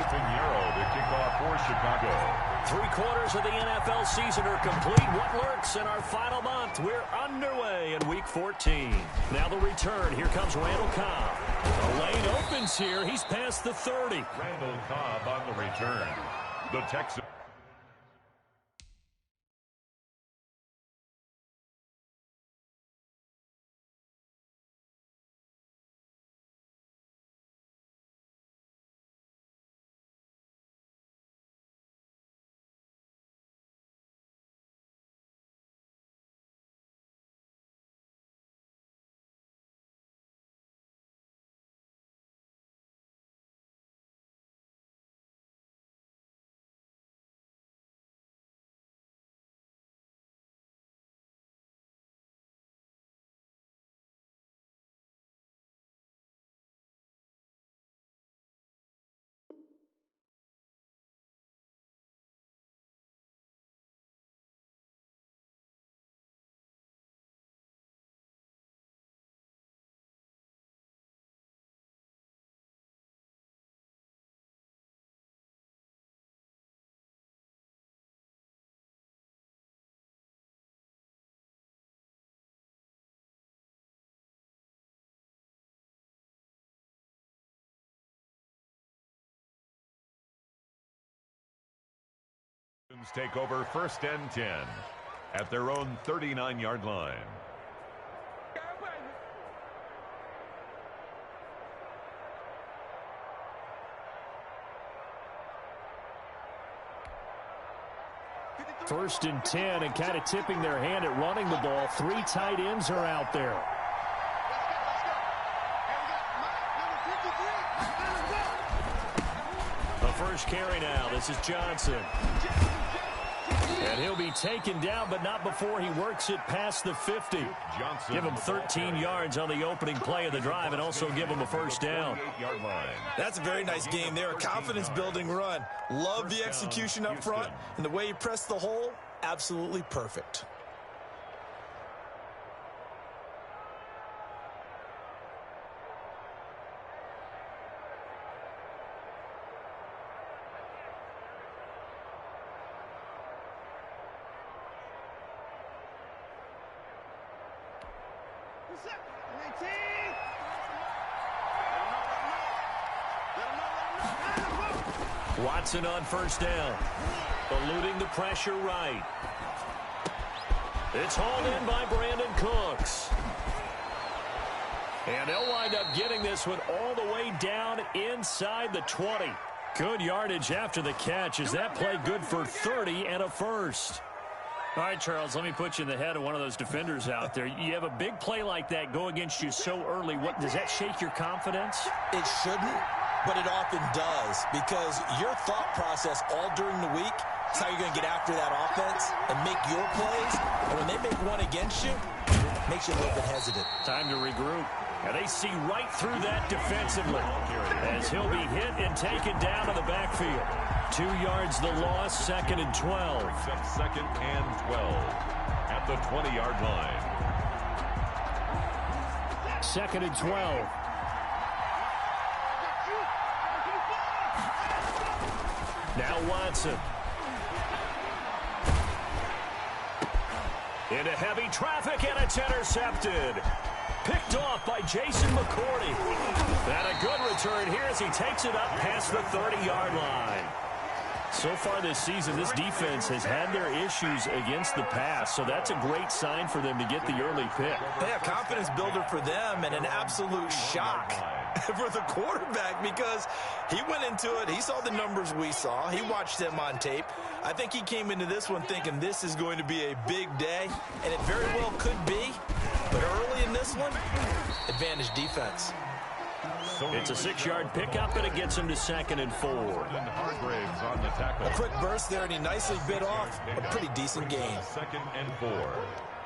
Pinheiro to kick off for Chicago. 3/4 of the NFL season are complete. What lurks in our final month? We're underway in Week 14. Now the return. Here comes Randall Cobb. The lane opens here. He's past the 30. Randall Cobb on the return. The Texans. Take over 1st and 10 at their own 39-yard line. First and 10 and kind of tipping their hand at running the ball. 3 tight ends are out there. The first carry now. This is Johnson. And he'll be taken down, but not before he works it past the 50. Give him 13 yards on the opening play of the drive and also give him a first down. That's a very nice game there. A confidence-building run. Love the execution up front. And the way he pressed the hole, absolutely perfect. Watson on first down. Eluding the pressure right. It's hauled in by Brandon Cooks. And they'll wind up getting this one all the way down inside the 20. Good yardage after the catch. Is that play good for 30 and a first? All right, Charles, let me put you in the head of one of those defenders out there. You have a big play like that go against you so early. What does that shake your confidence? It shouldn't, but it often does, because your thought process all during the week is how you're going to get after that offense and make your plays. And when they make one against you, it makes you a little bit hesitant. Time to regroup. And they see right through that defensively as he'll be hit and taken down to the backfield. 2 yards the loss, 2nd and 12. 2nd and 12 at the 20-yard line. 2nd and 12. Now Watson. Into heavy traffic, and it's intercepted. Picked off by Jason McCourty. And a good return here as he takes it up past the 30-yard line. So far this season, this defense has had their issues against the pass, so that's a great sign for them to get the early pick. Yeah, confidence builder for them and an absolute shock for the quarterback, because he went into it, he saw the numbers we saw, he watched them on tape. I think he came into this one thinking this is going to be a big day, and it very well could be, but early in this one, advantage defense. It's a 6-yard pickup, and it gets him to 2nd and 4. On the tackle. A quick burst there, and he nicely bit off a pretty decent gain. 2nd and 4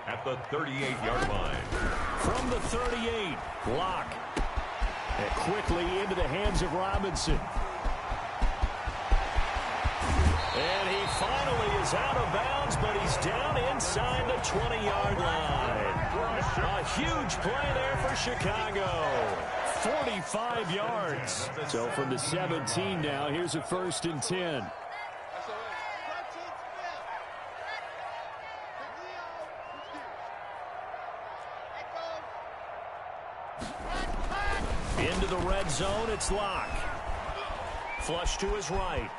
at the 38-yard line. From the 38, block. And quickly into the hands of Robinson. And he finally is out of bounds, but he's down inside the 20-yard line. A huge play there for Chicago. 45 yards. So from the 17 now, here's a 1st and 10. Into the red zone, it's Locke. Flush to his right.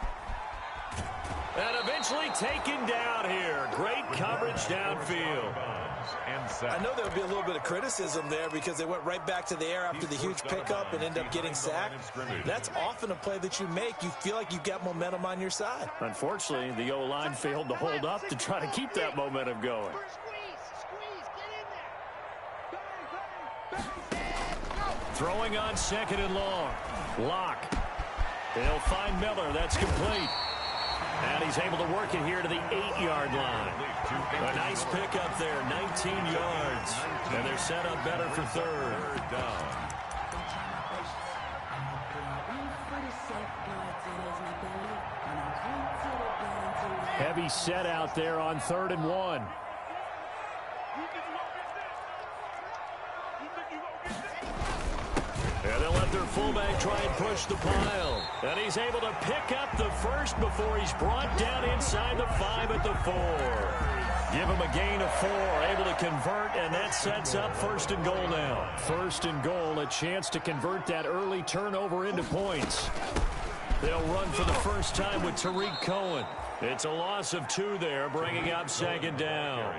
And eventually taken down here. Great coverage downfield. I know there would be a little bit of criticism there because they went right back to the air after the huge pickup and ended up getting sacked. That's often a play that you make. You feel like you've got momentum on your side. Unfortunately, the O-line failed to hold up to try to keep that momentum going. Throwing on 2nd and long. Locke. They'll find Miller. That's complete. And he's able to work it here to the 8-yard line. A nice pickup there, 19 yards. And they're set up better for 3rd down. Heavy set out there on 3rd and 1. And they'll let their fullback try and push the pile. And he's able to pick up the first before he's brought down inside the 5 at the 4. Give him a gain of 4, able to convert, and that sets up 1st and goal now. 1st and goal, a chance to convert that early turnover into points. They'll run for the first time with Tariq Cohen. It's a loss of 2 there, bringing up 2nd down.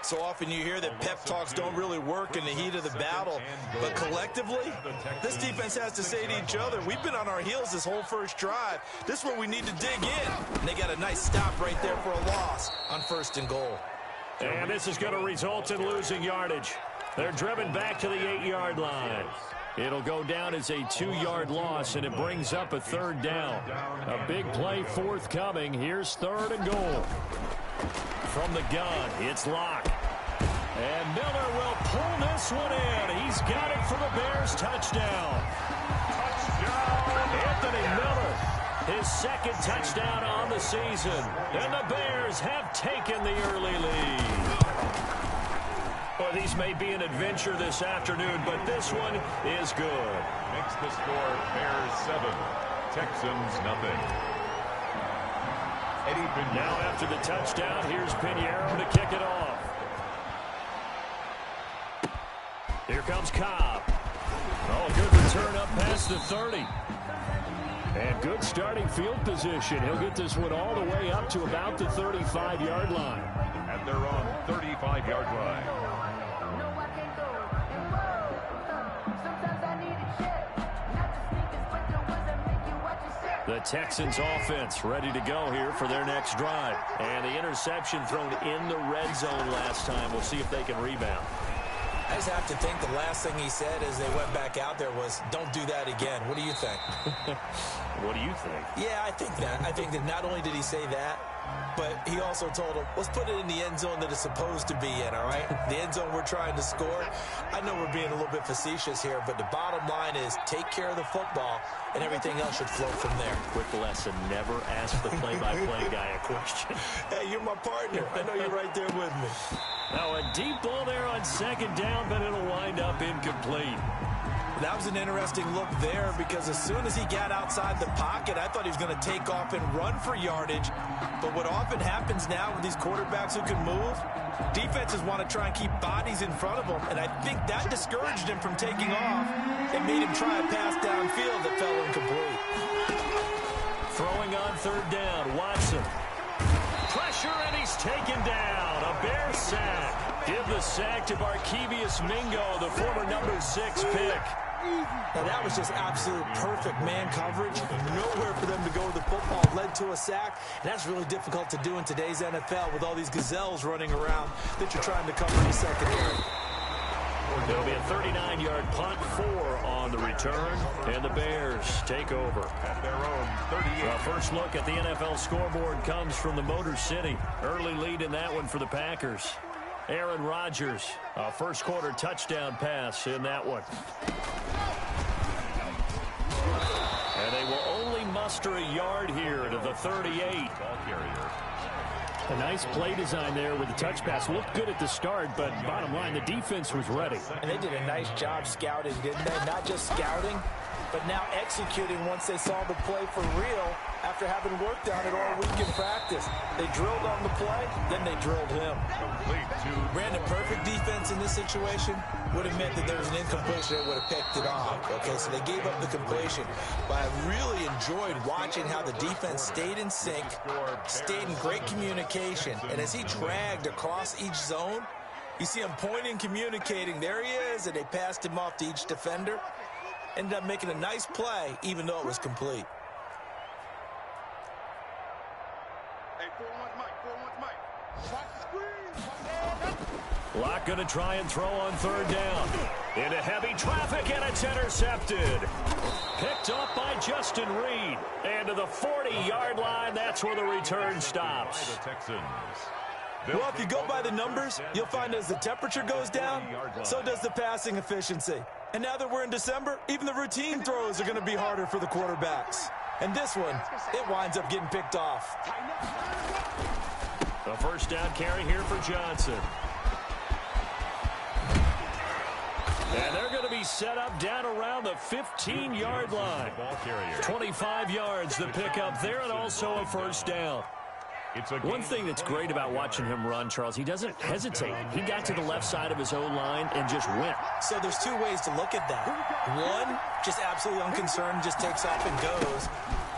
So often you hear that pep talks don't really work in the heat of the battle. But collectively, this defense has to say to each other, we've been on our heels this whole first drive. This is where we need to dig in. And they got a nice stop right there for a loss on 1st and goal. And this is going to result in losing yardage. They're driven back to the 8-yard line. It'll go down as a 2-yard loss, and it brings up a 3rd down. A big play forthcoming. Here's 3rd and goal. From the gun, it's Locke. And Miller will pull this one in. He's got it for the Bears. Touchdown. Anthony Miller, his 2nd touchdown on the season. And the Bears have taken the early lead. Well, these may be an adventure this afternoon, but this one is good. Makes the score Bears 7, Texans nothing. Now after the touchdown, here's Pinheiro to kick it off. Here comes Cobb. Oh, good return up past the 30. And good starting field position. He'll get this one all the way up to about the 35-yard line. At their own 35-yard line. The Texans offense ready to go here for their next drive. And the interception thrown in the red zone last time. We'll see if they can rebound. I just have to think the last thing he said as they went back out there was, don't do that again. What do you think? What do you think? Yeah, I think that. I think that not only did he say that, but he also told him, let's put it in the end zone that it's supposed to be in, all right? The end zone we're trying to score. I know we're being a little bit facetious here, but the bottom line is take care of the football, and everything else should flow from there. Quick lesson, never ask the play-by-play guy a question. Hey, you're my partner. I know you're right there with me. Now a deep ball there on 2nd down, but it'll wind up incomplete. That was an interesting look there because as soon as he got outside the pocket, I thought he was going to take off and run for yardage. But what often happens now with these quarterbacks who can move, defenses want to try and keep bodies in front of them. And I think that discouraged him from taking off and made him try a pass downfield that fell incomplete. Throwing on 3rd down, Watson. Pressure, and he's taken down. A Bear sack. Give the sack to Barkevious Mingo, the former number 6 pick. Now, that was just absolute perfect man coverage. Nowhere for them to go with the football. Led to a sack. And that's really difficult to do in today's NFL with all these gazelles running around that you're trying to cover in the secondary. It'll be a 39-yard punt, 4 on the return, and the Bears take over. At their own 38. Our first look at the NFL scoreboard comes from the Motor City. Early lead in that one for the Packers. Aaron Rodgers, a first-quarter touchdown pass in that one. And they will only muster a yard here to the 38. Ball carrier. A nice play design there with the touch pass. Looked good at the start, but bottom line, the defense was ready. And they did a nice job scouting, didn't they? Not just scouting, but now executing once they saw the play for real after having worked on it all week in practice. They drilled on the play, then they drilled him. Brandon, perfect defense in this situation would have meant that there was an incompletion. They would have picked it off. Okay, so they gave up the completion. But I really enjoyed watching how the defense stayed in sync, stayed in great communication. And as he dragged across each zone, you see him pointing, communicating. There he is, and they passed him off to each defender. Ended up making a nice play, even though it was complete. Locke going to try and throw on third down. Into heavy traffic, and it's intercepted. Picked up by Justin Reed. And to the 40-yard line, that's where the return stops. Well, if you go by the numbers, you'll find as the temperature goes down, so does the passing efficiency. And now that we're in December, even the routine throws are going to be harder for the quarterbacks. And this one, it winds up getting picked off. A first down carry here for Johnson. And they're going to be set up down around the 15-yard line. 25 yards the pickup there, and also a first down. One thing that's great about watching him run, Charles, he doesn't hesitate. He got to the left side of his own line and just went. So there's two ways to look at that. One, just absolutely unconcerned, just takes off and goes.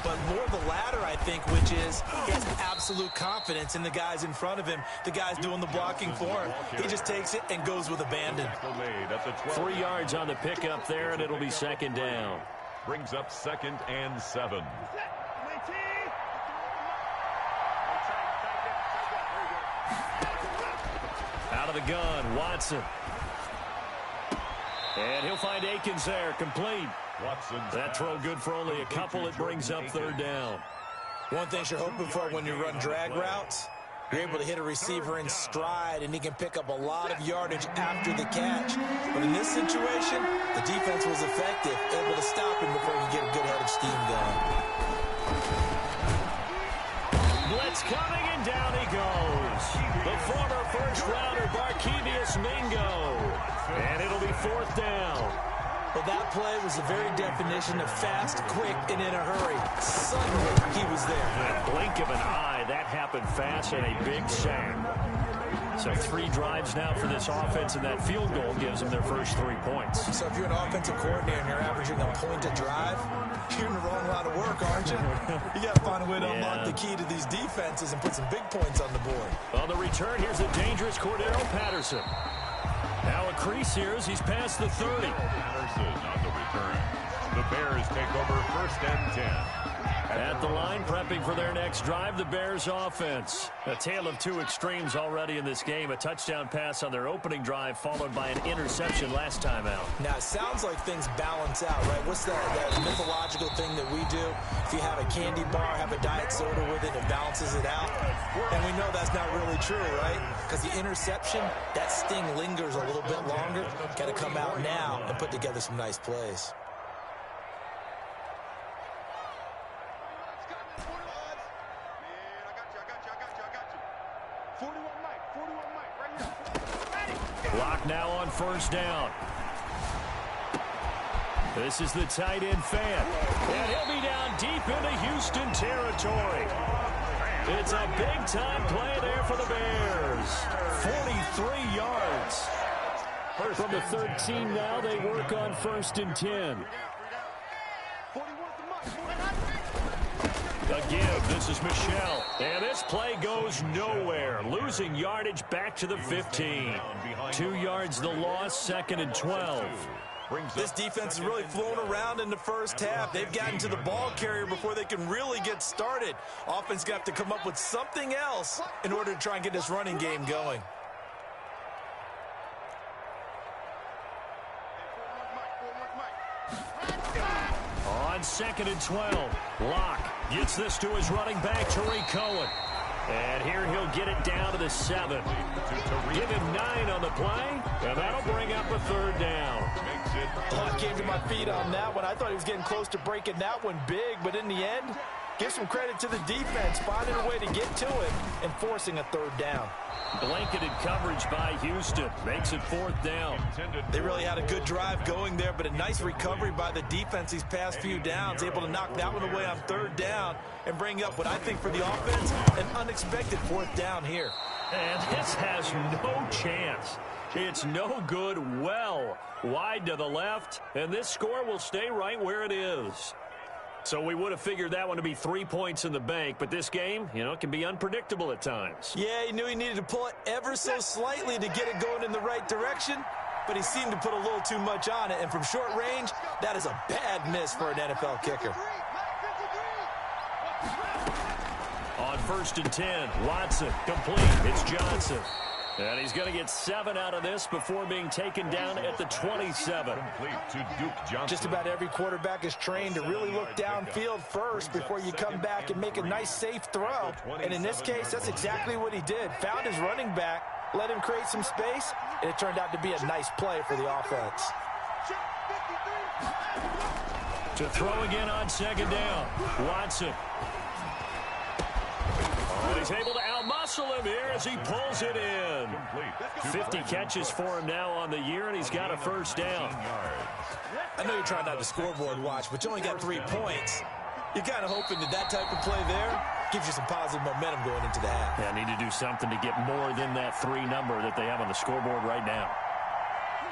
But more the latter, I think, which is he has absolute confidence in the guys in front of him, the guys doing the blocking for him. He just takes it and goes with abandon. 3 yards on the pickup there, and it'll be second down. Brings up 2nd and 7. Out of the gun, Watson. And he'll find Akins there, complete. That throw good for only a couple. It brings up third down. One thing you're hoping for when you run drag routes, you're able to hit a receiver in stride, and he can pick up a lot of yardage after the catch. But in this situation, the defense was effective, able to stop him before he could get a good head of steam going. Blitz coming, and down he goes. The former first-rounder, Barkevius Mingo. And it'll be fourth down. Well, that play was the very definition of fast, quick, and in a hurry. Suddenly, he was there. In a blink of an eye, that happened fast, and a big sack. So 3 drives now for this offense, and that field goal gives them their first 3 points. So if you're an offensive coordinator and you're averaging a point a drive, you're in the wrong line of work, aren't you? You got to find a way to unlock the key to these defenses and put some big points on the board. On the return, here's a dangerous Cordero Patterson. Now a crease here as he's past the 30. Patterson on the return. The Bears take over 1st and 10. At the line, prepping for their next drive, the Bears offense. A tale of 2 extremes already in this game. A touchdown pass on their opening drive, followed by an interception last time out. Now, it sounds like things balance out, right? What's that mythological thing that we do? If you have a candy bar, have a diet soda with it, it balances it out. And we know that's not really true, right? Because the interception, that sting lingers a little bit longer. Got to come out now and put together some nice plays. Clock now on first down. This is the tight end fan. And he'll be down deep into Houston territory. It's a big-time play there for the Bears. 43 yards. From the 13 now, they work on 1st and 10. A give. This is Michelle. And this play goes nowhere. Losing yardage back to the 15. 2 yards the loss, 2nd and 12. This defense has really flown around in the first half. They've gotten to the ball carrier before they can really get started. Offense got to come up with something else in order to try and get this running game going. On 2nd and 12, Locke gets this to his running back, Tariq Cohen. And here he'll get it down to the 7. Give him 9 on the play, and that'll bring up a third down. I came to my feet on that one. I thought he was getting close to breaking that one big, but in the end, Give some credit to the defense, finding a way to get to it and forcing a third down. Blanketed coverage by Houston. Makes it fourth down. They really had a good drive going there, but a nice recovery by the defense these past few downs. Able to knock that one away on third down and bring up what I think for the offense, an unexpected fourth down here. And this has no chance. It's no good, well wide to the left, and this score will stay right where it is. So we would have figured that one to be 3 points in the bank, but this game, it can be unpredictable at times. Yeah, he knew he needed to pull it ever so slightly to get it going in the right direction, but he seemed to put a little too much on it, and from short range, that is a bad miss for an NFL kicker. On 1st and 10, Watson, complete. It's Johnson. And he's going to get 7 out of this before being taken down at the 27. Just about every quarterback is trained to really look downfield first before you come back and make a nice, safe throw. And in this case, that's exactly what he did. Found his running back, let him create some space, and it turned out to be a nice play for the offense. To throw again on 2nd down, Watson. And he's able to outmuscle him here as he pulls it in. 50 catches for him now on the year, and he's got a first down. I know you're trying not to scoreboard watch, but you only got 3 points. You're kind of hoping that type of play there gives you some positive momentum going into the half. Yeah, need to do something to get more than that 3 number that they have on the scoreboard right now.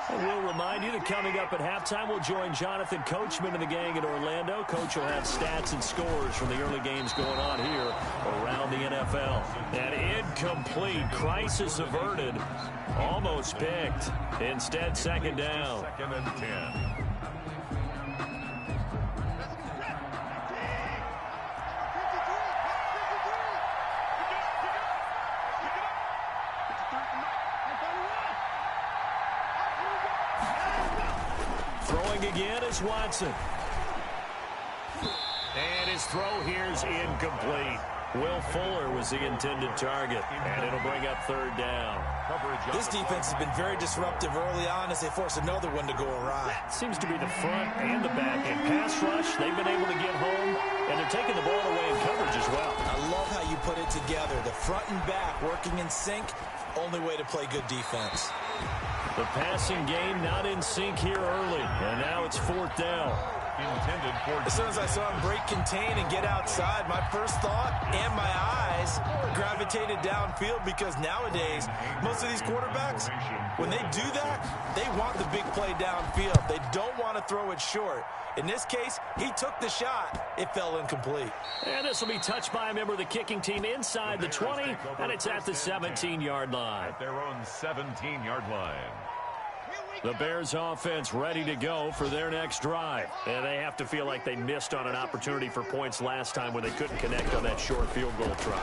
And we'll remind you that coming up at halftime, we'll join Jonathan Coachman and the gang in Orlando. Coach will have stats and scores from the early games going on here around the NFL. And incomplete, crisis averted, almost picked. Instead, 2nd down. 2nd and 10. Throwing again is Watson. And his throw here is incomplete. Will Fuller was the intended target, and it'll bring up 3rd down. This defense has been very disruptive early on as they force another one to go awry. Seems to be the front and the back. In pass rush, they've been able to get home, and they're taking the ball away in coverage as well. I love how you put it together. The front and back working in sync, only way to play good defense. The passing game not in sync here early, and now it's 4th down. As soon as I saw him break contain and get outside, my first thought and my eyes gravitated downfield, because nowadays, most of these quarterbacks, when they do that, they want the big play downfield. They don't want to throw it short. In this case, he took the shot. It fell incomplete. And this will be touched by a member of the kicking team inside the 20, and it's at the 17-yard line. At their own 17-yard line. The Bears offense ready to go for their next drive. And they have to feel like they missed on an opportunity for points last time when they couldn't connect on that short field goal try.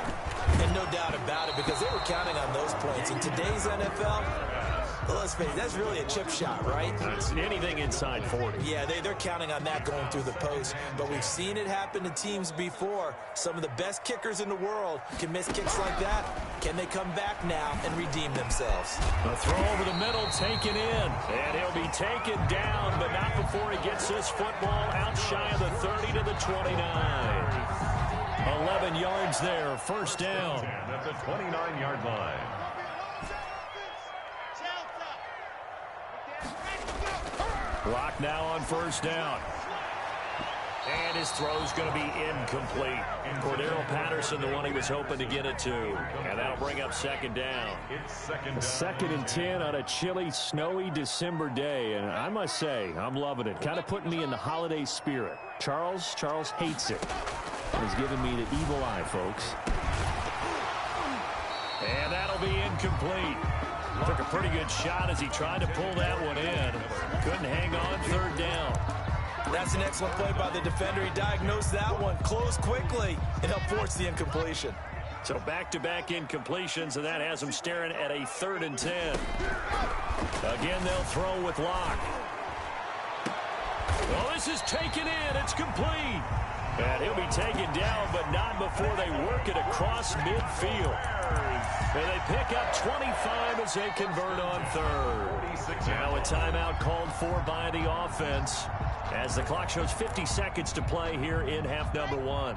And no doubt about it, because they were counting on those points. In today's NFL, let's face it, that's really a chip shot, right? That's anything inside 40. Yeah, they're counting on that going through the post. But we've seen it happen to teams before. Some of the best kickers in the world can miss kicks like that. Can they come back now and redeem themselves? A throw over the middle, taken in. And he'll be taken down, but not before he gets this football out shy of the 30 to the 29. 11 yards there, first down. At the 29-yard line. Clock now on first down. And his throw's going to be incomplete. Cordero Patterson, the one he was hoping to get it to. And that'll bring up 2nd down. It's 2nd 2nd and 10 on a chilly, snowy December day. And I must say, I'm loving it. Kind of putting me in the holiday spirit. Charles hates it. He's giving me the evil eye, folks. And that'll be incomplete. Took a pretty good shot as he tried to pull that one in. Couldn't hang on, 3rd down. That's an excellent play by the defender. He diagnosed that one, closed quickly, and helped force the incompletion. So back-to-back incompletions, and that has him staring at a 3rd and 10. Again, they'll throw with Locke. Well, this is taken in. It's complete. And he'll be taken down, but not before they work it across midfield. And they pick up 25 as they convert on 3rd. Now a timeout called for by the offense as the clock shows 50 seconds to play here in half number 1.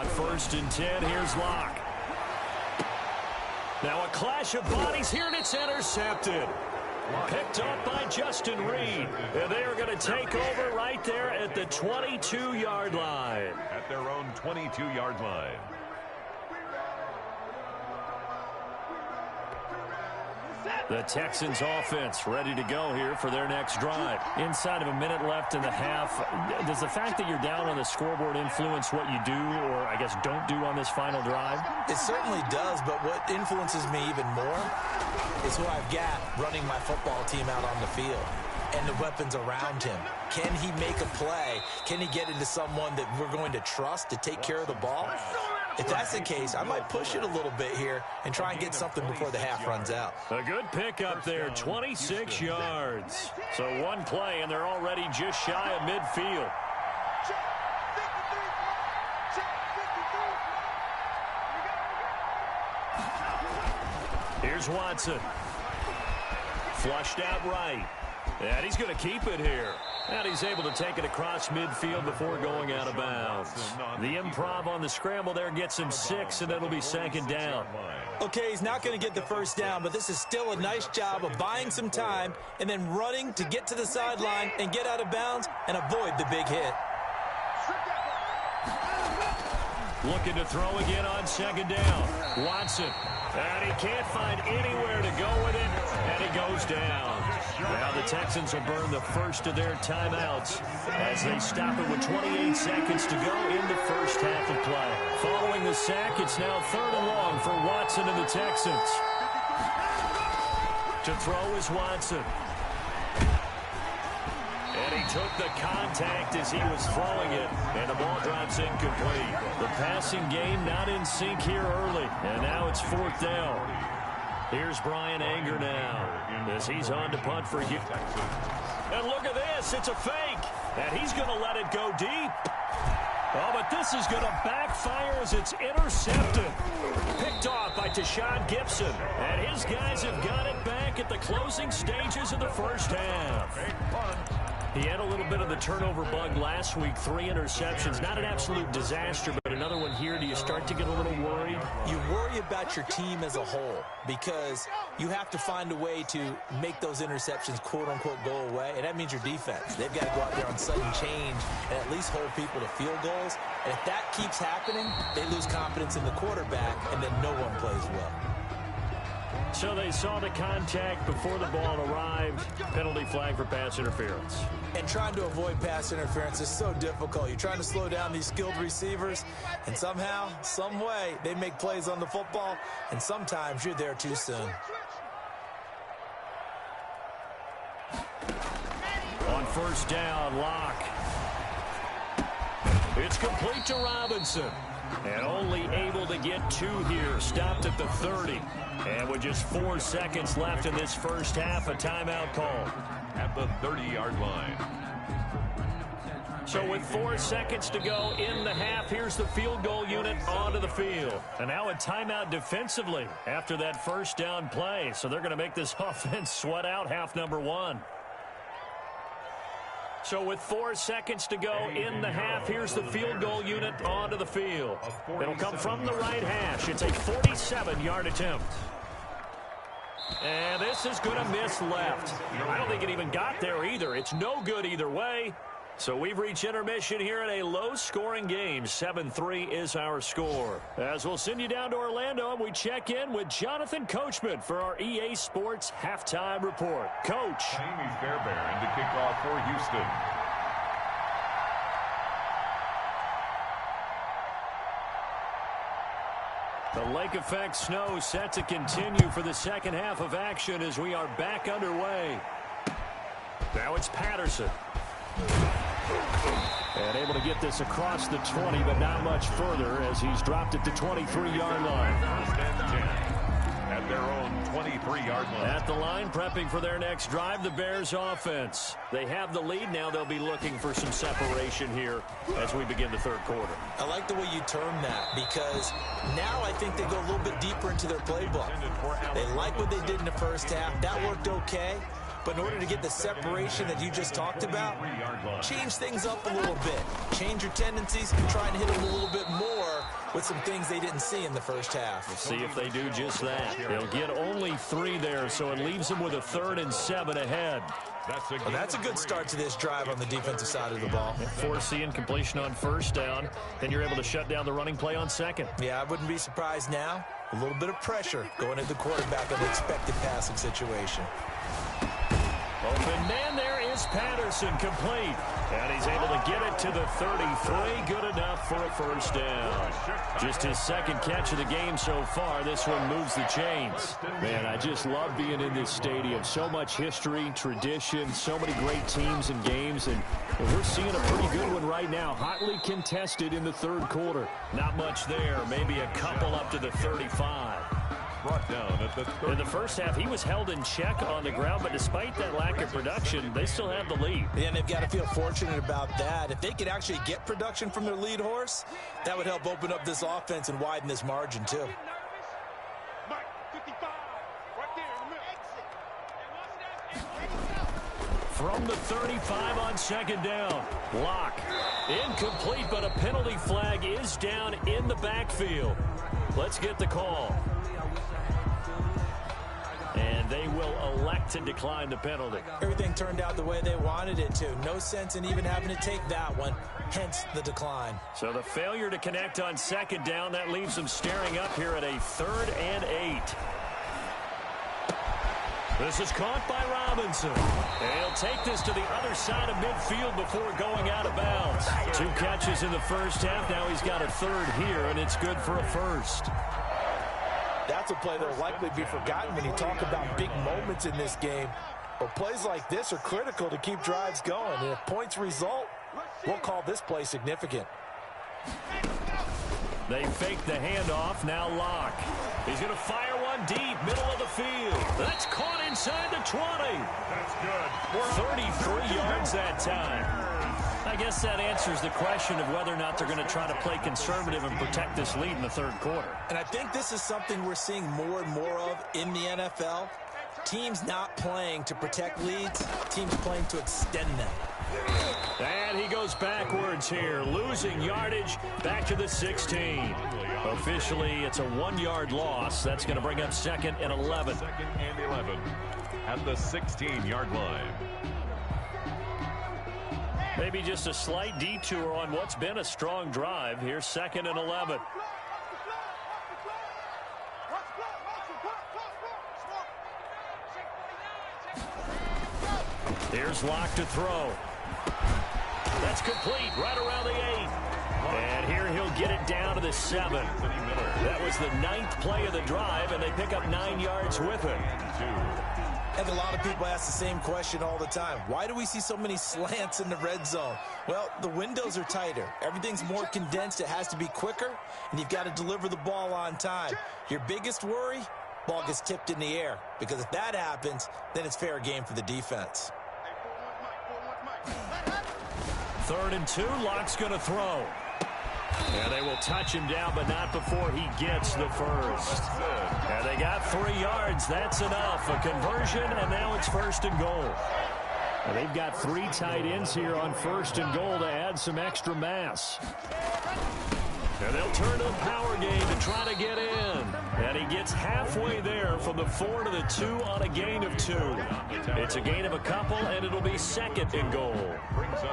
On 1st and 10, here's Locke. Now a clash of bodies here, and it's intercepted. Picked up by Justin Reed. And they are going to take over right there at the 22-yard line. At their own 22-yard line. The Texans offense ready to go here for their next drive. Inside of a minute left in the half, does the fact that you're down on the scoreboard influence what you do, or I guess don't do on this final drive? It certainly does, but what influences me even more is who I've got running my football team out on the field and the weapons around him. Can he make a play? Can he get into someone that we're going to trust to take care of the ball? If that's the case, I might push it a little bit here and try and get something before the half runs out. A good pickup there, 26 yards. So one play, and they're already just shy of midfield. Here's Watson. Flushed out right. And he's going to keep it here. And he's able to take it across midfield before going out of bounds. The improv on the scramble there gets him 6, and it'll be 2nd down. Okay, he's not going to get the first down, but this is still a nice job of buying some time and then running to get to the sideline and get out of bounds and avoid the big hit. Looking to throw again on 2nd down. Watson. And he can't find anywhere to go with it, and he goes down. Now the Texans will burn the first of their timeouts as they stop it with 28 seconds to go in the first half of play. Following the sack, it's now 3rd and long for Watson and the Texans. To throw is Watson. And he took the contact as he was throwing it, and the ball drops incomplete. The passing game not in sync here early, and now it's 4th down. Here's Brian Anger now as he's on to punt for Houston. And look at this, it's a fake, and he's going to let it go deep. Oh, but this is going to backfire as it's intercepted. Picked off by Tashawn Gibson, and his guys have got it back at the closing stages of the first half. He had a little bit of the turnover bug last week, 3 interceptions. Not an absolute disaster, but another one here. Do you start to get a little worried? You worry about your team as a whole because you have to find a way to make those interceptions, quote-unquote, go away, and that means your defense. They've got to go out there on sudden change and at least hold people to field goals. And if that keeps happening, they lose confidence in the quarterback, and then no one plays well. So they saw the contact before the ball arrived. Penalty flag for pass interference. And trying to avoid pass interference is so difficult. You're trying to slow down these skilled receivers, and somehow, some way, they make plays on the football, and sometimes you're there too soon. On 1st down, Locke. It's complete to Robinson. And only able to get 2 here. Stopped at the 30. And with just 4 seconds left in this first half, a timeout call. At the 30-yard line. So with 4 seconds to go in the half, here's the field goal unit onto the field. And now a timeout defensively after that first down play. So they're going to make this offense sweat out half number 1. So with 4 seconds to go in the half, here's the field goal unit onto the field. It'll come from the right hash. It's a 47-yard attempt. And this is going to miss left. I don't think it even got there either. It's no good either way. So we've reached intermission here in a low-scoring game. 7-3 is our score. As we'll send you down to Orlando, and we check in with Jonathan Coachman for our EA Sports Halftime Report. Coach. Amy Fairbairn to kick off for Houston. The lake effect snow set to continue for the second half of action as we are back underway. Now it's Patterson. And able to get this across the 20, but not much further as he's dropped it to 23-yard line. First and 10 at their own 23-yard line. At the line, prepping for their next drive, the Bears offense. They have the lead now. They'll be looking for some separation here as we begin the third quarter. I like the way you term that because now I think they go a little bit deeper into their playbook. They like what they did in the first half. That worked okay. But in order to get the separation that you just talked about, change things up a little bit. Change your tendencies and try and hit them a little bit more with some things they didn't see in the first half. We'll see if they do just that. They'll get only 3 there, so it leaves them with a 3rd and 7 ahead. Well, that's a good start to this drive on the defensive side of the ball. Forcing completion on 1st down. Then you're able to shut down the running play on 2nd. Yeah, I wouldn't be surprised now. A little bit of pressure going into the quarterback in the expected passing situation. Open man, there is Patterson, complete. And he's able to get it to the 33. Good enough for a 1st down. Just his 2nd catch of the game so far. This one moves the chains. Man, I just love being in this stadium. So much history, tradition, so many great teams and games. And we're seeing a pretty good one right now. Hotly contested in the 3rd quarter. Not much there. Maybe a couple up to the 35. Brought down at the in the first half, he was held in check on the ground, but despite that lack of production, they still have the lead. Yeah, and they've got to feel fortunate about that. If they could actually get production from their lead horse, that would help open up this offense and widen this margin, too. From the 35 on 2nd down. Block. Incomplete, but a penalty flag is down in the backfield. Let's get the call. And they will elect to decline the penalty. Everything turned out the way they wanted it to. No sense in even having to take that one, hence the decline. So the failure to connect on 2nd down, that leaves them staring up here at a 3rd and 8. This is caught by Robinson. And he'll take this to the other side of midfield before going out of bounds. 2 catches in the first half. Now he's got a 3rd here, and it's good for a 1st. That's a play that will likely be forgotten when you talk about big moments in this game. But plays like this are critical to keep drives going. And if points result, we'll call this play significant. They fake the handoff. Now Locke. He's going to fire one deep, middle of the field. That's caught inside the 20. That's good. 33 yards that time. I guess that answers the question of whether or not they're going to try to play conservative and protect this lead in the 3rd quarter. And I think this is something we're seeing more and more of in the NFL. Teams not playing to protect leads, teams playing to extend them. And he goes backwards here, losing yardage back to the 16. Officially, it's a 1-yard loss. That's going to bring up 2nd and 11. 2nd and 11 at the 16-yard line. Maybe just a slight detour on what's been a strong drive. Here's 2nd and 11. Here's Locke to throw. That's complete right around the 8. And here he'll get it down to the 7. That was the 9th play of the drive, and they pick up 9 yards with it. And a lot of people ask the same question all the time. Why do we see so many slants in the red zone? Well, the windows are tighter. Everything's more condensed. It has to be quicker, and you've got to deliver the ball on time. Your biggest worry, ball gets tipped in the air, because if that happens, then it's fair game for the defense. 3rd and 2, Locke's going to throw. And they will touch him down, but not before he gets the 1st. And they got 3 yards. That's enough. A conversion, and now it's 1st and goal. And they've got 3 tight ends here on 1st and goal to add some extra mass. And they'll turn to the power game to try to get in. And he gets halfway there from the 4 to the 2 on a gain of 2. It's a gain of a couple, and it'll be 2nd and goal.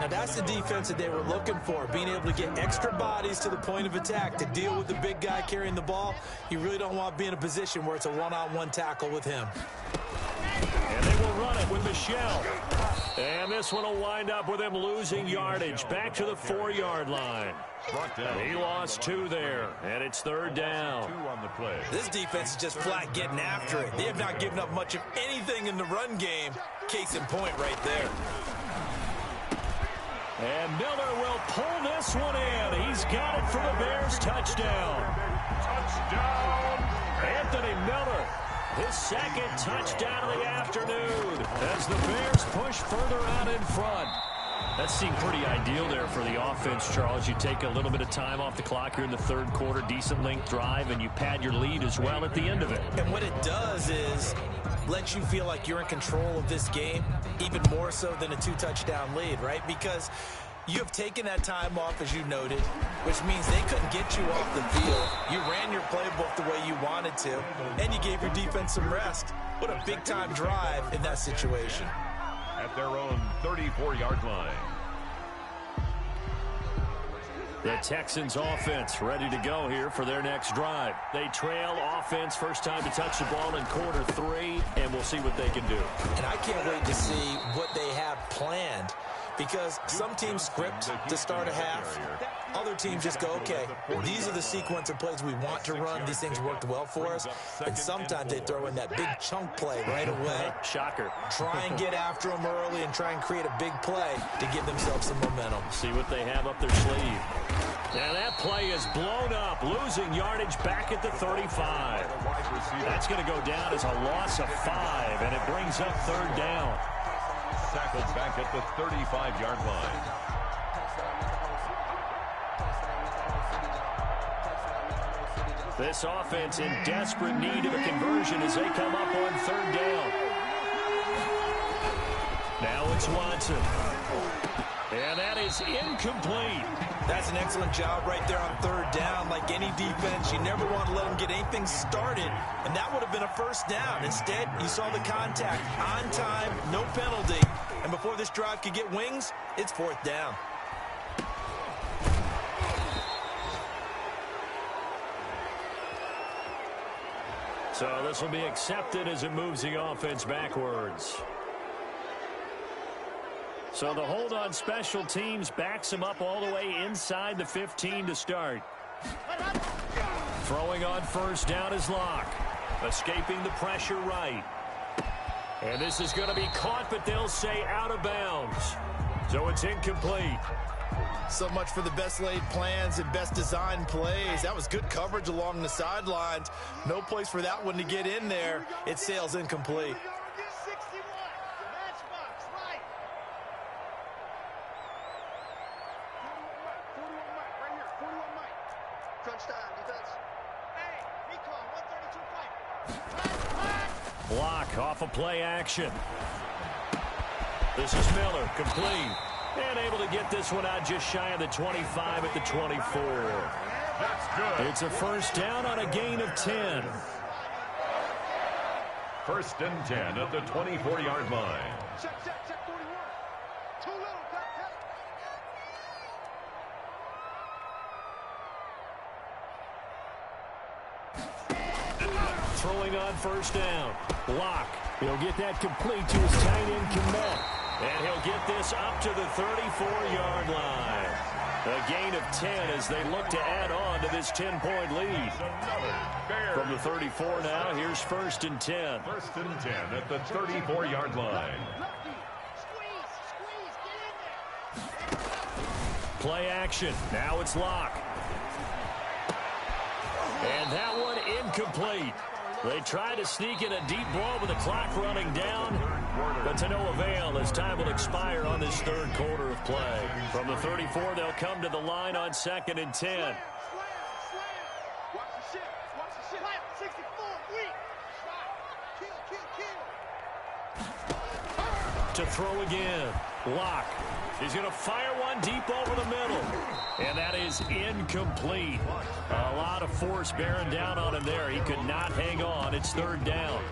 Now that's the defense that they were looking for, being able to get extra bodies to the point of attack to deal with the big guy carrying the ball. You really don't want to be in a position where it's a one-on-one tackle with him. And they will run it with Michelle. And this one will wind up with him losing yardage back to the 4-yard line. He lost 2 there, and it's 3rd down. 2 on the play. This defense is just flat getting after it. They have not given up much of anything in the run game. Case in point right there. And Miller will pull this one in. He's got it for the Bears. Touchdown. Touchdown. Anthony Miller, his 2nd touchdown of the afternoon as the Bears push further out in front. That seemed pretty ideal there for the offense, Charles. You take a little bit of time off the clock here in the 3rd quarter, decent length drive, and you pad your lead as well at the end of it. And what it does is let you feel like you're in control of this game, even more so than a 2-touchdown lead, right? Because You have taken that time off, as you noted, which means they couldn't get you off the field. You ran your playbook the way you wanted to, and you gave your defense some rest. What a big-time drive in that situation. At their own 34-yard line. The Texans offense ready to go here for their next drive. They trail offense, first time to touch the ball in quarter 3, and we'll see what they can do. And I can't wait to see what they have planned, because some teams script to start a half. Other teams just go, okay, these are the sequence of plays we want to run. These things worked well for us. And sometimes they throw in that big chunk play right away. Shocker. Try and get after them early and try and create a big play to give themselves some momentum. See what they have up their sleeve. Now that play is blown up, losing yardage back at the 35. That's going to go down as a loss of 5, and it brings up third down. Tackled back at the 35-yard line. This offense in desperate need of a conversion as they come up on third down. Now it's Watson. And that is incomplete. That's an excellent job right there on third down. Like any defense, you never want to let them get anything started, and that would have been a first down. Instead, you saw the contact on time, no penalty, and before this drive could get wings, it's fourth down. So this will be accepted as it moves the offense backwards. So the hold on special teams backs him up all the way inside the 15 to start. Throwing on first down is Locke. Escaping the pressure right. And this is going to be caught, but they'll say out of bounds. So it's incomplete. So much for the best laid plans and best design plays. That was good coverage along the sidelines. No place for that one to get in there. It sails incomplete. Block off of play action. This is Miller, complete. And able to get this one out just shy of the 25 at the 24. That's good. It's a first down on a gain of 10. First and 10 at the 24-yard line. Check, 41. Too little, Throwing on first down. Locke. He'll get that complete to his tight end, Komet. And he'll get this up to the 34-yard line. A gain of 10 as they look to add on to this 10-point lead. From the 34 now, here's first and 10. First and 10 at the 34-yard line. Play action. Now it's Locke. And that one incomplete. They try to sneak in a deep ball with the clock running down, but to no avail as time will expire on this third quarter of play. From the 34, they'll come to the line on second and 10. To throw again. Locke. He's going to fire one deep over the middle. And that is incomplete. A lot of force bearing down on him there. He could not hang on. It's third down.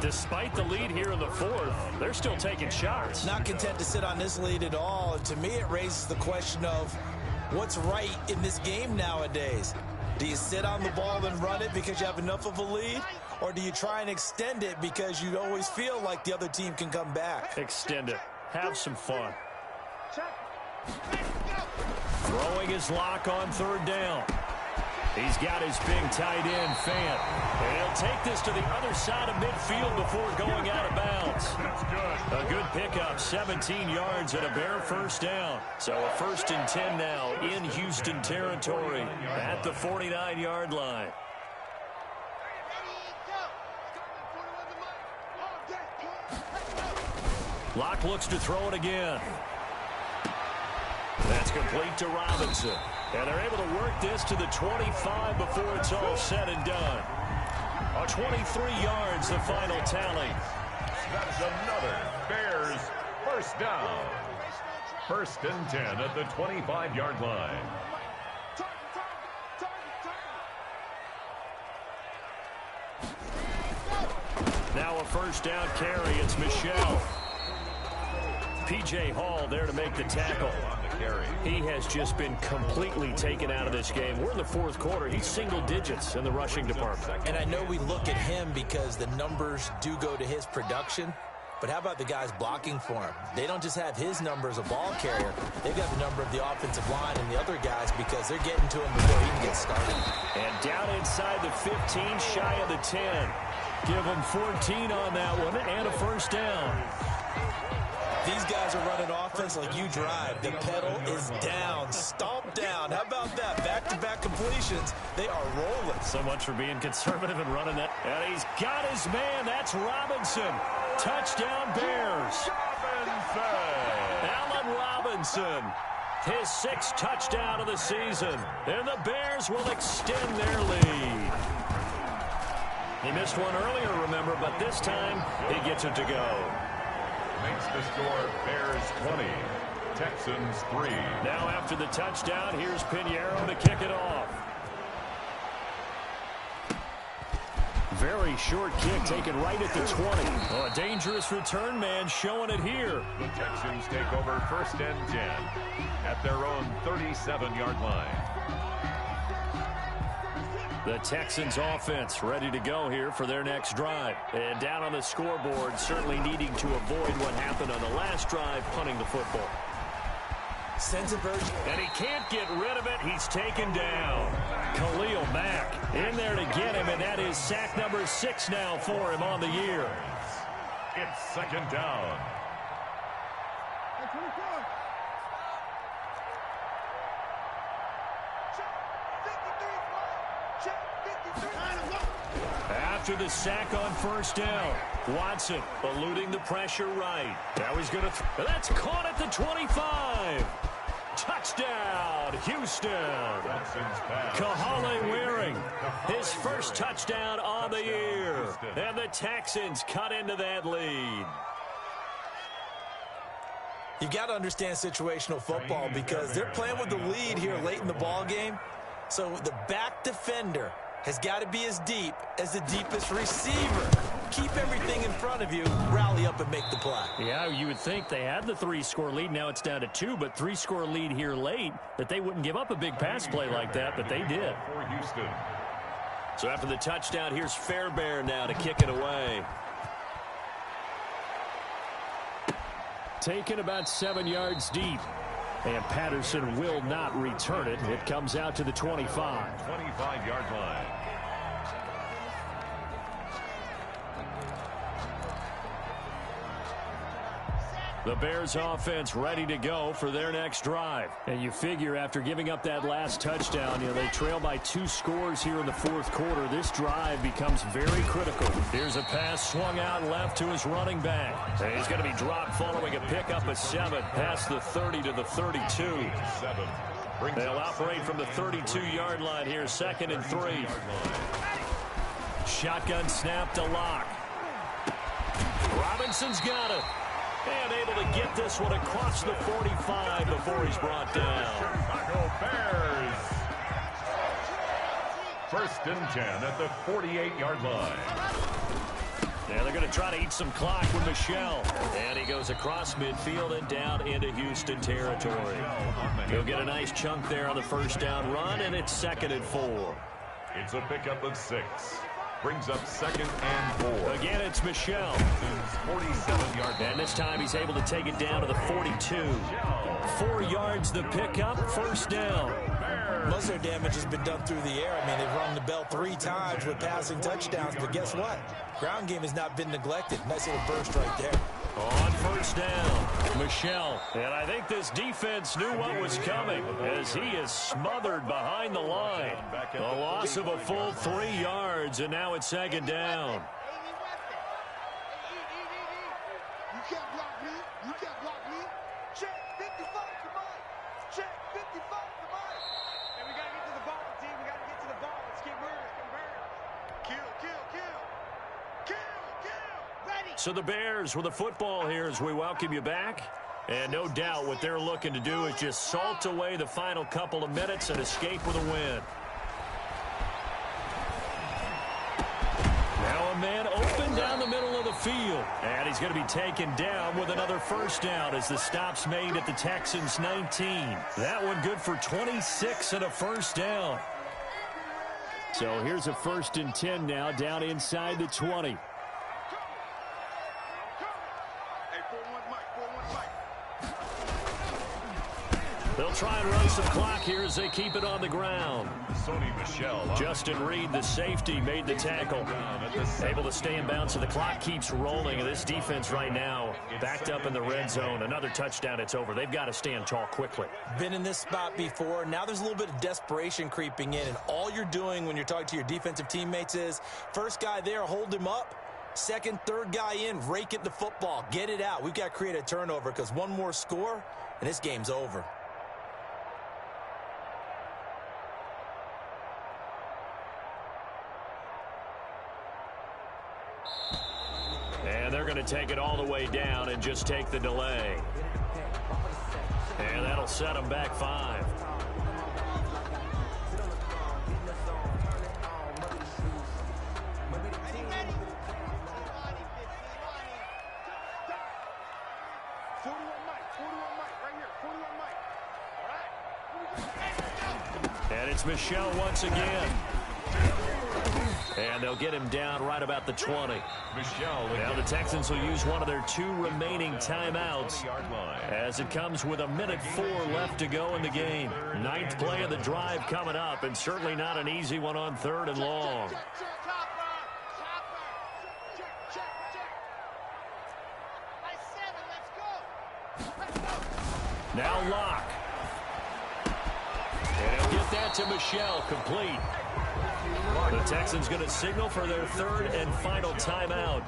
Despite the lead here in the fourth, they're still taking shots. Not content to sit on this lead at all. And to me, it raises the question of what's right in this game nowadays. Do you sit on the ball and run it because you have enough of a lead? Or do you try and extend it because you always feel like the other team can come back? Extend it. Have some fun. Throwing his Locke on third down. He's got his big tight end, Fant. And he'll take this to the other side of midfield before going out of bounds. A good pickup, 17 yards and a bare first down. So a first and 10 now in Houston territory at the 49-yard line. Locke looks to throw it again. That's complete to Robinson. And they're able to work this to the 25 before it's all said and done. 23 yards, the final tally. That's another Bears first down. First and 10 at the 25-yard line. Now a first down carry. It's Michel. P.J. Hall there to make the tackle. He has just been completely taken out of this game. We're in the fourth quarter. He's single digits in the rushing department. And I know we look at him because the numbers do go to his production. But how about the guys blocking for him? They don't just have his number as a ball carrier. They've got the number of the offensive line and the other guys because they're getting to him before he can get started. And down inside the 15, shy of the 10. Give him 14 on that one and a first down. These guys are running offense like you drive. The pedal is down, stomp down. How about that? Back-to-back completions. They are rolling. So much for being conservative and running that. And he's got his man. That's Robinson. Touchdown Bears. Allen Robinson. His 6th touchdown of the season. And the Bears will extend their lead. He missed one earlier, remember, but this time he gets it to go. Makes the score Bears 20, Texans 3. Now after the touchdown, here's Pinheiro to kick it off. Very short kick taken right at the 20. Oh, a dangerous return man showing it here. The Texans take over first and 10 at their own 37-yard line. The Texans offense ready to go here for their next drive. And down on the scoreboard, certainly needing to avoid what happened on the last drive, punting the football. Sense of urgency. And he can't get rid of it. He's taken down. Khalil Mack in there to get him, and that is sack number 6 now for him on the year. It's second down. After the sack on first down, Watson eluding the pressure right. Now he's going to that's caught at the 25. Touchdown, Houston. Kahale Waring, his first touchdown on the year. And the Texans cut into that lead. You've got to understand situational football because they're playing with the lead here late in the ball game. So the back defender has got to be as deep as the deepest receiver. Keep everything in front of you, rally up and make the play. Yeah, you would think they had the 3-score lead. Now it's down to 2, but 3-score lead here late, that they wouldn't give up a big pass play like that, but they did. For Houston. So after the touchdown, here's Fairbairn now to kick it away. Taken about 7 yards deep. And Patterson will not return it. It comes out to the 25. 25-yard line. The Bears offense ready to go for their next drive. And you figure after giving up that last touchdown, they trail by 2 scores here in the fourth quarter. This drive becomes very critical. Here's a pass swung out left to his running back. And he's going to be dropped following a pickup of 7 past the 30 to the 32. 7. They'll operate from the 32-yard line here, 2nd and 3. Shotgun snap to Locke. Robinson's got it. And able to get this one across the 45 before he's brought down. Chicago Bears. First and 10 at the 48-yard line. Yeah, they're going to try to eat some clock with Michel. And he goes across midfield and down into Houston territory. He'll get a nice chunk there on the first down run, and it's 2nd and 4. It's a pickup of 6. Brings up 2nd and 4. Again, it's Michel. 47-yard. And this time he's able to take it down to the 42. 4 yards the pickup, first down. Most of their damage has been done through the air. I mean, they've rung the bell 3 times with passing touchdowns, but guess what? Ground game has not been neglected. Nice little burst right there. On first down, Michel. And I think this defense knew what was coming as he is smothered behind the line. A loss of a full 3 yards, and now it's 2nd down. You can't block me. You can't block me. Check 55, come on. Check 55, come on. And we got to get to the ball, team. We got to get to the ball. Let's get murdered. Kill, kill, kill. Kill, kill. Ready. So the Bears with the football here as we welcome you back. And no doubt what they're looking to do is just salt away the final couple of minutes and escape with a win. Now a man open down the middle of the field. And he's going to be taken down with another first down as the stop's made at the Texans' 19. That one good for 26 and a first down. So here's a 1st and 10 now down inside the 20. They'll try and run some clock here as they keep it on the ground. Justin Reed, the safety, made the tackle. Able to stay in bounds, so the clock keeps rolling. And this defense right now backed up in the red zone. Another touchdown, it's over. They've got to stand tall quickly. Been in this spot before. Now there's a little bit of desperation creeping in. And all you're doing when you're talking to your defensive teammates is, first guy there, hold him up. Second, third guy in, rake it the football. Get it out. We've got to create a turnover because one more score, and this game's over. And they're going to take it all the way down and just take the delay. And that'll set them back 5. And it's Michelle once again. And they'll get him down right about the 20. Now the Texans will use one of their 2 remaining timeouts as it comes with 1:04 left to go in the game. 9th play of the drive coming up, and certainly not an easy one on 3rd and long. Now Locke. And he'll get that to Michelle, complete. The Texans going to signal for their 3rd and final timeout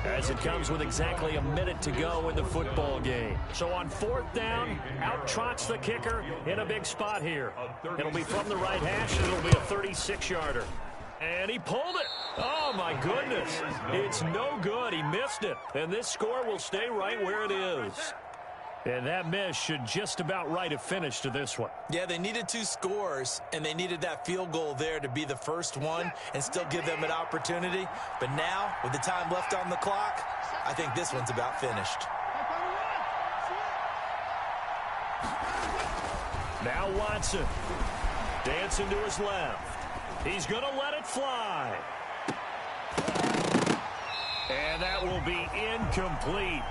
as it comes with exactly a minute to go in the football game. So on 4th down, out trots the kicker in a big spot here. It'll be from the right hash, and it'll be a 36-yarder. And he pulled it. Oh, my goodness. It's no good. He missed it. And this score will stay right where it is. And that miss should just about right a finish to this one. Yeah, they needed 2 scores, and they needed that field goal there to be the first one and still give them an opportunity. But now, with the time left on the clock, I think this one's about finished. Now Watson. Dancing to his left. He's going to let it fly. And that will be incomplete.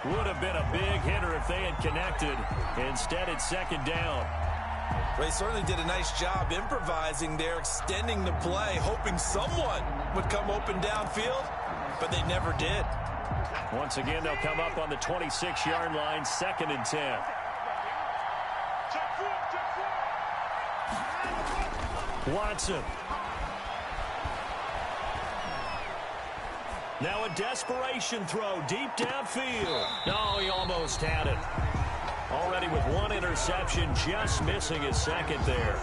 Would have been a big hitter if they had connected. Instead, it's 2nd down. They certainly did a nice job improvising there, extending the play, hoping someone would come open downfield, but they never did. Once again, they'll come up on the 26-yard line, 2nd and 10. Watson. Now a desperation throw deep downfield. No, he almost had it. Already with 1 interception, just missing his 2nd there.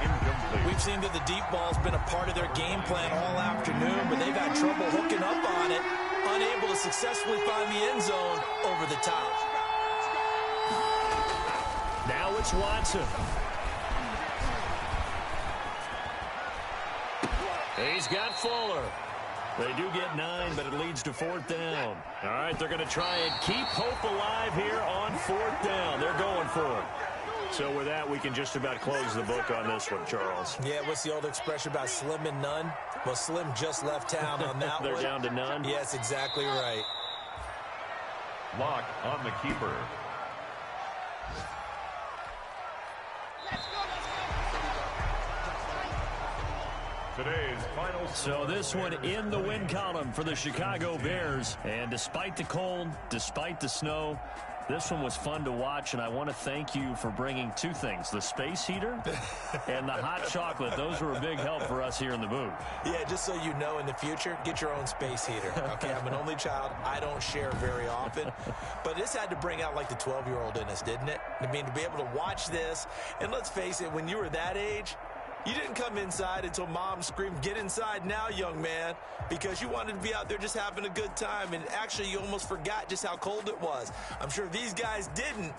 Incomplete. We've seen that the deep ball's been a part of their game plan all afternoon, but they've had trouble hooking up on it, unable to successfully find the end zone over the top. Now it's Watson. He's got Fuller. They do get 9, but it leads to 4th down. All right, they're going to try and keep hope alive here on 4th down. They're going for it. So with that, we can just about close the book on this one, Charles. Yeah, what's the old expression about slim and none? Well, Slim just left town on that They're one. down to none? Yes, exactly right. Lock on the keeper. Today's final. So this one in the win column for the Chicago Bears. And despite the cold, despite the snow, this one was fun to watch, and I want to thank you for bringing 2 things, the space heater and the hot chocolate. Those were a big help for us here in the booth. Yeah, just so you know, in the future, get your own space heater. Okay, I'm an only child. I don't share very often. But this had to bring out, like, the 12-year-old in us, didn't it? I mean, to be able to watch this, and let's face it, when you were that age, You didn't come inside until Mom screamed, "Get inside now, young man," because you wanted to be out there just having a good time, and actually you almost forgot just how cold it was. I'm sure these guys didn't,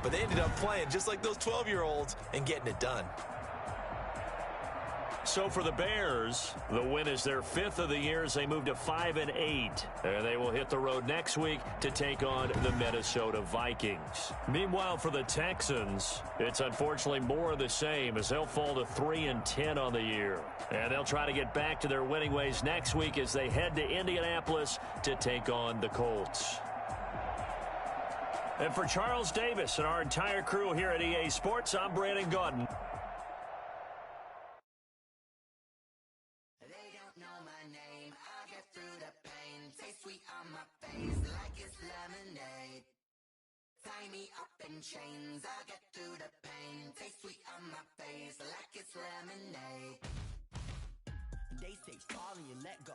but they ended up playing just like those 12-year-olds and getting it done. So for the Bears, the win is their 5th of the year as they move to 5-8. And they will hit the road next week to take on the Minnesota Vikings. Meanwhile, for the Texans, it's unfortunately more of the same as they'll fall to 3-10 on the year. And they'll try to get back to their winning ways next week as they head to Indianapolis to take on the Colts. And for Charles Davis and our entire crew here at EA Sports, I'm Brandon Gaudin. Chains, I get through the pain. Taste sweet on my face like it's lemonade. They say fall and you let go,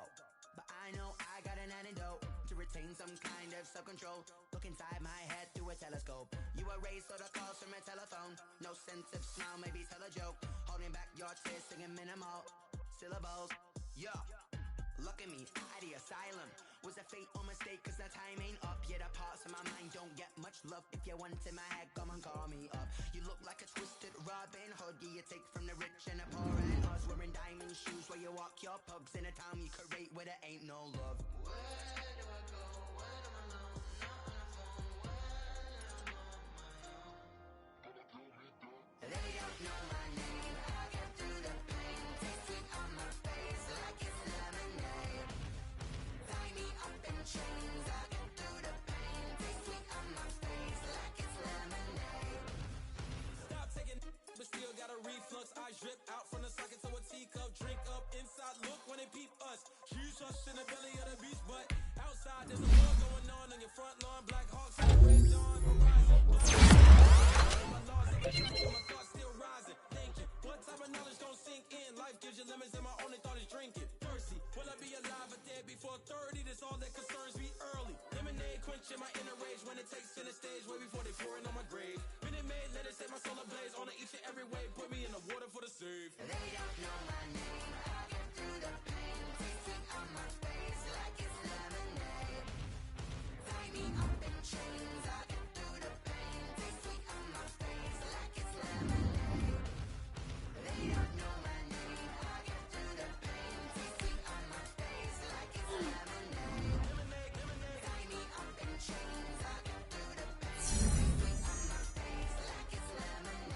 but I know I got an antidote to retain some kind of self-control. Look inside my head through a telescope. You erase all the calls from a telephone. No sense of smile, maybe tell a joke. Holding back your tears, singing minimal syllables. Yeah, look at me, out the asylum. Was a fate or mistake, cause the time ain't up. Yet the parts of my mind don't get much love. If you want in my head, come and call me up. You look like a twisted Robin Hood. Yeah, you take from the rich and the poor and us. Wearing diamond shoes where you walk your pugs in a town you create where there ain't no love. Where do I go when I'm alone? Not on the phone, when I'm on my own. They don't know my name. I get through the pain. Taste sweet on my face like it's lemonade. Tie me up in chains. I get through the pain. Taste sweet on my face like it's lemonade. Stop taking but still got a reflux. I drip out from the socket to a teacup. Drink up inside, look when they peep us. Huge us in the belly of the beach, but outside there's a war going on your front lawn. Black Hawks in the red dawn, horizon. My laws of attraction, my thoughts still rising. Thinking, what type of knowledge don't sink in? Life gives you lemons and my only thought is drinking. Thirsty, will I be alive or dead before 30? That's all that concerns me early. Lemonade quenching my inner rage when it takes center stage way before they pour it on my grave. Minute Maid, let it set my soul ablaze on each and every way. Put me in the water for the save. They don't know my name. I get through the pain. Taste sweet on my face like it's lemonade. Tie me up in chains. I get through the pain. Taste sweet on my face like it's lemonade. They don't know my name. I get through the pain. Taste sweet on my face like it's lemonade. Tie me up in chains. I get through the pain. Taste sweet on my face like it's lemonade.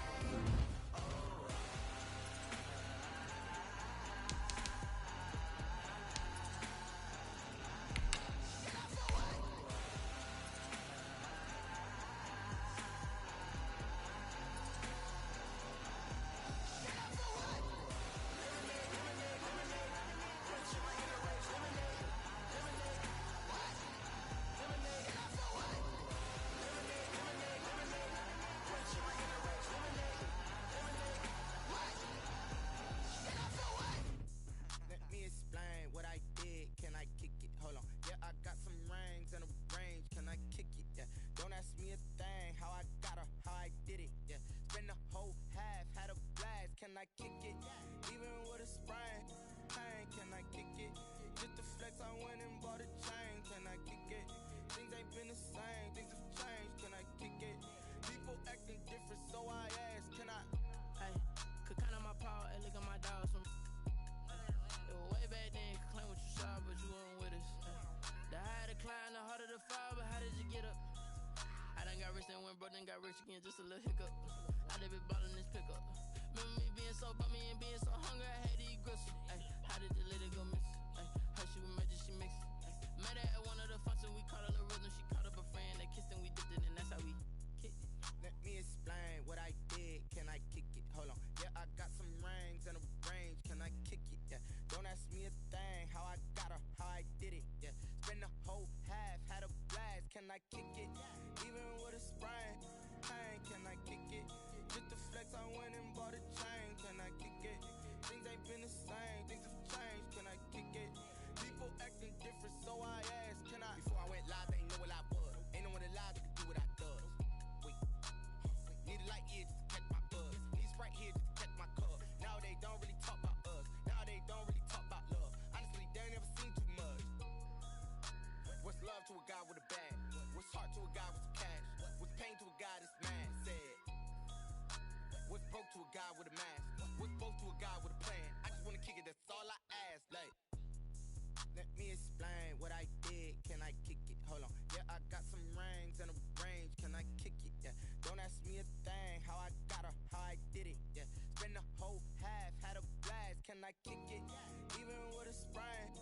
Let me explain what I did. Can I kick it? Hold on. Yeah, I got some rings and a range. Can I kick it? Yeah. Don't ask me a thing. How I got her, how I did it. Yeah. Spend the whole half, had a blast. Can I kick it? Even with a sprain. Pain, can I kick it? Just to flex, I went and bought a chain. Can I kick it? Things ain't been the same. Things have changed. Can I kick it? People acting different, so I ask. Can I? Hey, could count on my power, and look at my dogs from. It was way back then, could claim what you saw, but you weren't with us. The higher the climb, the harder the fall, but how did you get up? I done got rich and went broke, then got rich again, just a little hiccup. I done been ballin' this pickup. Remember me being so bummy and being so hungry, I had to eat gristle. Ay, how did the lady go miss? Ay, her she was magic, she mixed. Met her at one of the functions, we caught a little rhythm, she caught up a friend, they kissed and we dipped it, and that's how we kicked it. Let me explain what I did. Can I kick it? Hold on. Yeah, I got some rings and a range. Can I kick it? Yeah. Don't ask me a thing. How I got her, how I did it. Yeah. Spend the whole half, had a blast. Can I kick it? Even with a sprain. Pain, can I kick it? Just to flex, I went and bought a chain. Can I kick it? Things ain't been the same. Things have changed. Can I kick it? People acting different, so I asked. Can I? Before I went live, they ain't know what I was. Ain't no one alive that could do what I does. Wait. Need a light here just to catch my buzz. Need Sprite here just to catch my cup. Now they don't really and I kick it, even with a sprain.